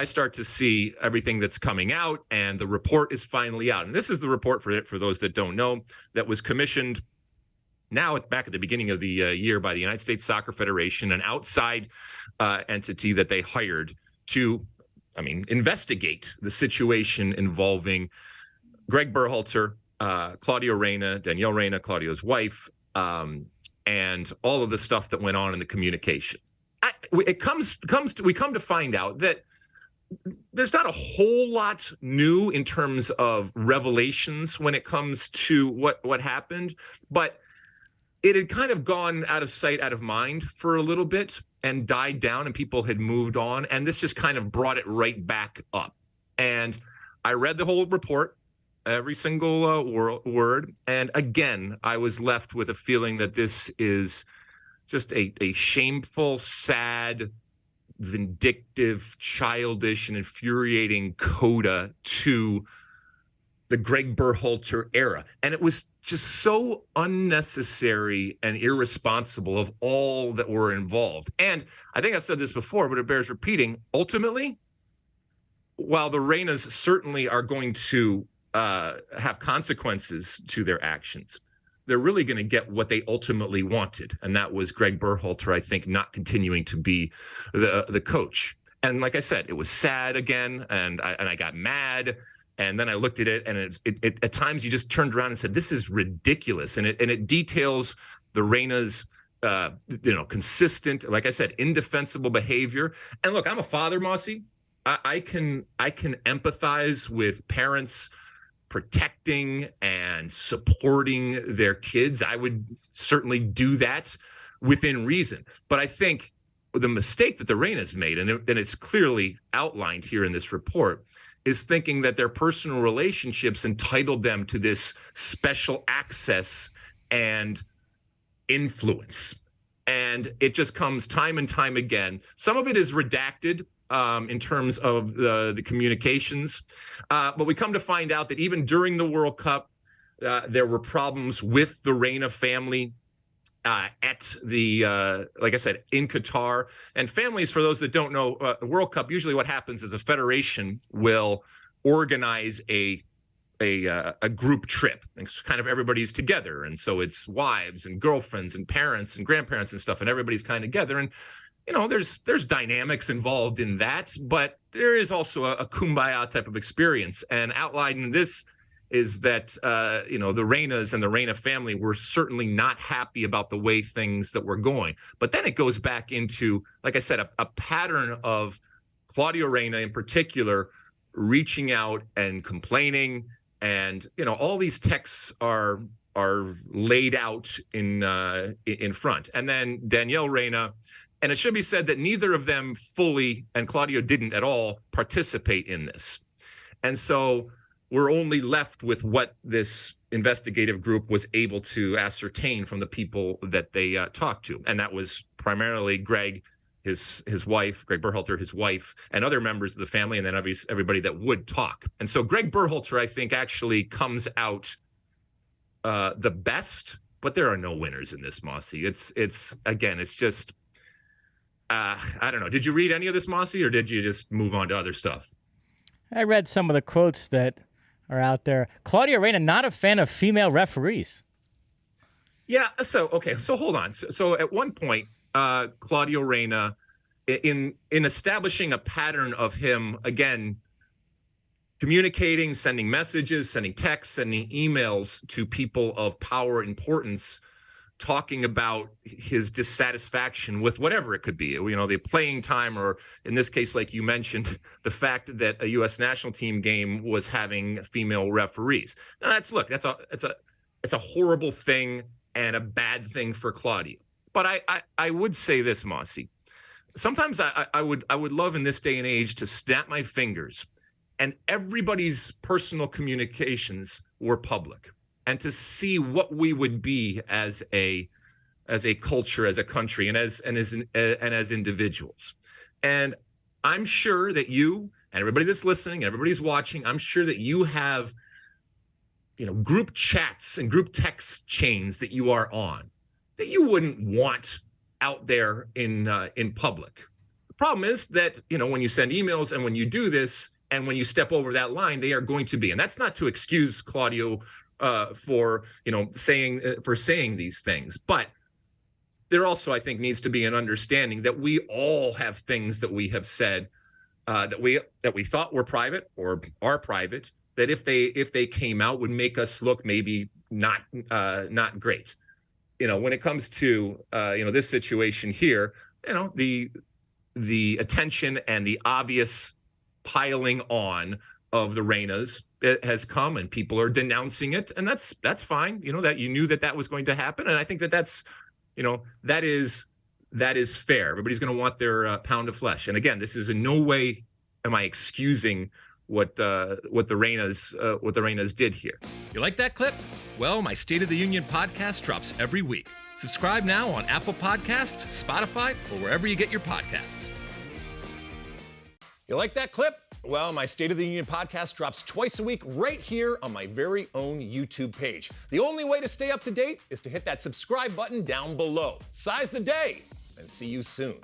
I start to see everything that's coming out, and the report is finally out. And this is the report, for those that don't know, that was commissioned back at the beginning of the year by the United States Soccer Federation, an outside entity that they hired to, investigate the situation involving Greg Berhalter, Claudio Reyna, Danielle Reyna, Claudio's wife, and all of the stuff that went on in the communication. We come to find out that there's not a whole lot new in terms of revelations when it comes to what happened, but it had kind of gone out of sight, out of mind for a little bit and died down, and people had moved on. And this just kind of brought it right back up. And I read the whole report, every single word. And again, I was left with a feeling that this is just a shameful, sad, vindictive, childish, and infuriating coda to the Greg Berhalter era. And it was just so unnecessary and irresponsible of all that were involved. And I think I've said this before, but it bears repeating. Ultimately, while the Reynas certainly are going to have consequences to their actions, they're really going to get what they ultimately wanted. And that was Greg Berhalter, I think, not continuing to be the coach. And like I said, it was sad again, and I got mad. And then I looked at it, and it at times you just turned around and said, "This is ridiculous." And it details the Reyna's, consistent, like I said, indefensible behavior. And look, I'm a father, Mosse. I can empathize with parents protecting and supporting their kids. I would certainly do that within reason. But I think the mistake that the Reynas made, and it's clearly outlined here in this report, is thinking that their personal relationships entitled them to this special access and influence. And it just comes time and time again. Some of it is redacted in terms of the communications. But we come to find out that even during the World Cup, there were problems with the Reyna family at the, like I said, in Qatar. And families, for those that don't know, the World Cup, usually what happens is a federation will organize a group trip. And kind of everybody's together. And so it's wives and girlfriends and parents and grandparents and stuff, and everybody's kind of together. And, there's dynamics involved in that, but there is also a kumbaya type of experience. And outlined in this is that, the Reynas and the Reyna family were certainly not happy about the way things that were going. But then it goes back into, like I said, a pattern of Claudio Reyna in particular reaching out and complaining. And, all these texts are laid out in front. And then Danielle Reyna, and it should be said that neither of them fully, and Claudio didn't at all, participate in this. And so we're only left with what this investigative group was able to ascertain from the people that they talked to. And that was primarily Greg, his wife, Greg Berhalter, his wife, and other members of the family, and then everybody that would talk. And so Greg Berhalter, I think, actually comes out the best, but there are no winners in this, Mosse. It's just, I don't know. Did you read any of this, Mosse, or did you just move on to other stuff? I read some of the quotes that are out there. Claudio Reyna, not a fan of female referees. Yeah. So hold on. So at one point, Claudio Reyna, in establishing a pattern of him, again, communicating, sending messages, sending texts, sending emails to people of power, importance, talking about his dissatisfaction with whatever it could be, the playing time, or in this case, like you mentioned, the fact that a U.S. national team game was having female referees. Now that's a horrible thing and a bad thing for Claudio. But I would say this, Mosse. Sometimes I would love in this day and age to snap my fingers and everybody's personal communications were public, and to see what we would be as a culture, as a country, and as individuals. And I'm sure that you and everybody that's listening, everybody's watching, I'm sure that you have, group chats and group text chains that you are on that you wouldn't want out there in public. Problem is that, when you send emails and when you do this and when you step over that line, they are going to be. And that's not to excuse Claudio for saying these things. But there also, I think, needs to be an understanding that we all have things that we have said that we thought were private or are private, that if they came out would make us look maybe not great. When it comes to this situation here, the attention and the obvious piling on of the Reynas has come, and people are denouncing it, and that's fine. That you knew that was going to happen, and I think that is fair. Everybody's going to want their pound of flesh. And again, this is in no way am I excusing what the Reynas did here. You like that clip? Well, my State of the Union podcast drops every week. Subscribe now on Apple Podcasts, Spotify, or wherever you get your podcasts. You like that clip? Well, my State of the Union podcast drops twice a week right here on my very own YouTube page. The only way to stay up to date is to hit that subscribe button down below. Size the day, and see you soon.